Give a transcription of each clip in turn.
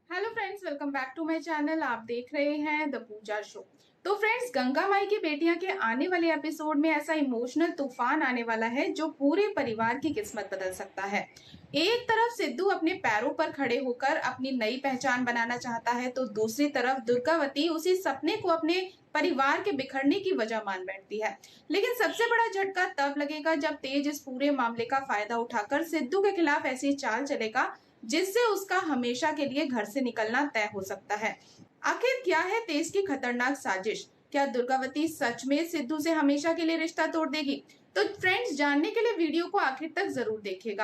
Hello friends, welcome back to my channel. आप देख रहे हैं द पूजा शो। तो फ्रेंड्स, गंगा माई की बेटियां के आने वाले एपिसोड में ऐसा इमोशनल तूफान आने वाला है जो पूरे परिवार की किस्मत बदल सकता है। एक तरफ सिद्धू अपने पैरों पर खड़े होकर अपनी नई पहचान बनाना चाहता है, तो दूसरी तरफ दुर्गावती उसी सपने को अपने परिवार के बिखरने की वजह मान बैठती है। लेकिन सबसे बड़ा झटका तब लगेगा जब तेज इस पूरे मामले का फायदा उठाकर सिद्धू के खिलाफ ऐसी चाल चलेगा जिससे उसका हमेशा के लिए घर से निकलना तय हो सकता है। आखिर क्या है तेज की खतरनाक साजिश? क्या दुर्गावती सच में सिद्धू से हमेशा के लिए रिश्ता तोड़ देगी? तो फ्रेंड्स, जानने के लिए वीडियो को आखिर तक जरूर देखिएगा।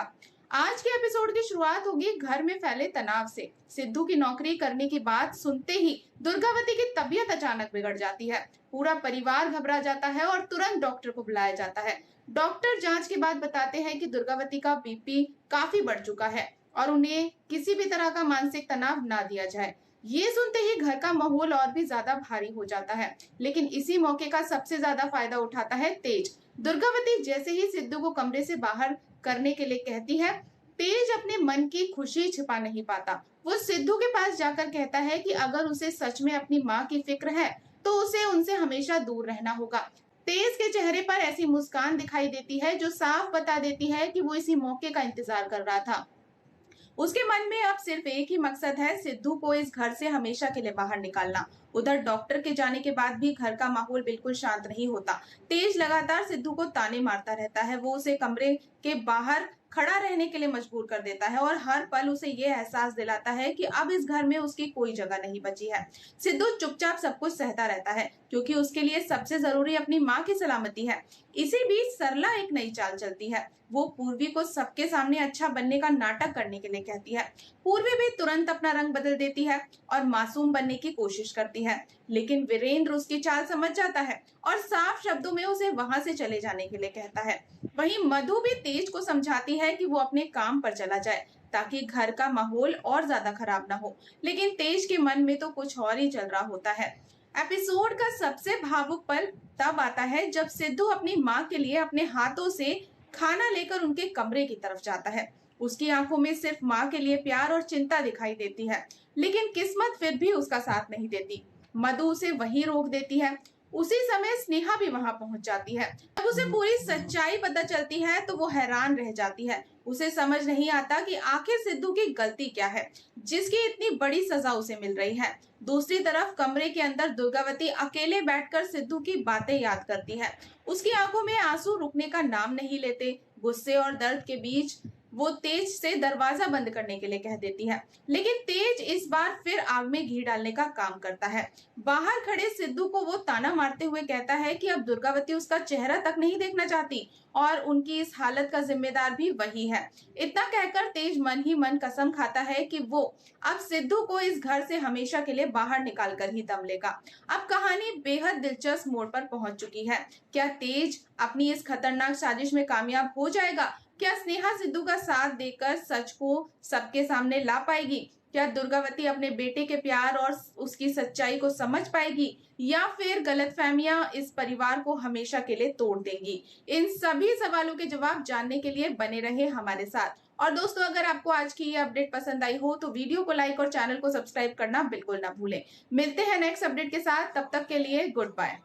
आज के एपिसोड की शुरुआत होगी घर में फैले तनाव से। सिद्धू की नौकरी करने की बात सुनते ही दुर्गावती की तबीयत अचानक बिगड़ जाती है। पूरा परिवार घबरा जाता है और तुरंत डॉक्टर को बुलाया जाता है। डॉक्टर जांच के बाद बताते हैं कि दुर्गावती का बीपी काफी बढ़ चुका है और उन्हें किसी भी तरह का मानसिक तनाव ना दिया जाए। ये सुनते ही घर का माहौल और भी ज्यादा भारी हो जाता है। लेकिन इसी मौके का सबसे ज्यादा फायदा उठाता है तेज। दुर्गावती जैसे ही सिद्धू को कमरे से बाहर करने के लिए कहती है, तेज अपने मन की खुशी छिपा नहीं पाता। वो सिद्धू के पास जाकर कहता है कि अगर उसे सच में अपनी माँ की फिक्र है तो उसे उनसे हमेशा दूर रहना होगा। तेज के चेहरे पर ऐसी मुस्कान दिखाई देती है जो साफ बता देती है कि वो इसी मौके का इंतजार कर रहा था। उसके मन में अब सिर्फ एक ही मकसद है, सिद्धू को इस घर से हमेशा के लिए बाहर निकालना। उधर डॉक्टर के जाने के बाद भी घर का माहौल बिल्कुल शांत नहीं होता। तेज लगातार सिद्धू को ताने मारता रहता है। वो उसे कमरे के बाहर खड़ा रहने के लिए मजबूर कर देता है और हर पल उसे ये एहसास दिलाता है कि अब इस घर में उसकी कोई जगह नहीं बची है। सिद्धू चुपचाप सब कुछ सहता रहता है क्योंकि उसके लिए सबसे जरूरी अपनी माँ की सलामती है। इसी बीच सरला एक नई चाल चलती है। वो पूर्वी को सबके सामने अच्छा बनने का नाटक करने के लिए कहती है। पूर्वी भी तुरंत अपना रंग बदल देती है और मासूम बनने की कोशिश करती है। लेकिन वीरेंद्र उसकी चाल समझ जाता है और साफ शब्दों में उसे वहां से चले जाने के लिए कहता है। वहीं मधु भी तेज को समझाती है कि वो अपने काम पर चला जाए ताकि घर का माहौल और ज्यादा खराब ना हो। लेकिन तेज के मन में तो कुछ और ही चल रहा होता है। एपिसोड का सबसे भावुक पल तब आता है जब सिद्धू अपनी माँ के लिए अपने हाथों से खाना लेकर उनके कमरे की तरफ जाता है। उसकी आंखों में सिर्फ माँ के लिए प्यार और चिंता दिखाई देती है। लेकिन किस्मत फिर भी उसका साथ नहीं देती। मधु उसे वहीं रोक देती है। उसी समय स्नेहा भी वहां पहुंच जाती है। जब उसे पूरी सच्चाई पता चलती है तो वो हैरान रह जाती है। उसे समझ नहीं आता कि आखिर सिद्धू की गलती क्या है जिसकी इतनी बड़ी सजा उसे मिल रही है। दूसरी तरफ कमरे के अंदर दुर्गावती अकेले बैठकर सिद्धू की बातें याद करती है। उसकी आंखों में आंसू रुकने का नाम नहीं लेते। गुस्से और दर्द के बीच वो तेज से दरवाजा बंद करने के लिए कह देती है। लेकिन तेज इस बार फिर आग में घी डालने का काम करता है। बाहर खड़े सिद्धू को वो ताना मारते हुए कहता है कि अब दुर्गावती उसका चेहरा तक नहीं देखना चाहती और उनकी इस हालत का जिम्मेदार भी वही है। इतना कहकर तेज मन ही मन कसम खाता है कि वो अब सिद्धू को इस घर से हमेशा के लिए बाहर निकाल कर ही दम लेगा। अब कहानी बेहद दिलचस्प मोड़ पर पहुंच चुकी है। क्या तेज अपनी इस खतरनाक साजिश में कामयाब हो जाएगा? क्या स्नेहा सिद्धू का साथ देकर सच को सबके सामने ला पाएगी? क्या दुर्गावती अपने बेटे के प्यार और उसकी सच्चाई को समझ पाएगी या फिर गलतफहमियां इस परिवार को हमेशा के लिए तोड़ देंगी? इन सभी सवालों के जवाब जानने के लिए बने रहे हमारे साथ। और दोस्तों, अगर आपको आज की ये अपडेट पसंद आई हो तो वीडियो को लाइक और चैनल को सब्सक्राइब करना बिल्कुल ना भूलें। मिलते हैं नेक्स्ट अपडेट के साथ, तब तक के लिए गुड बाय।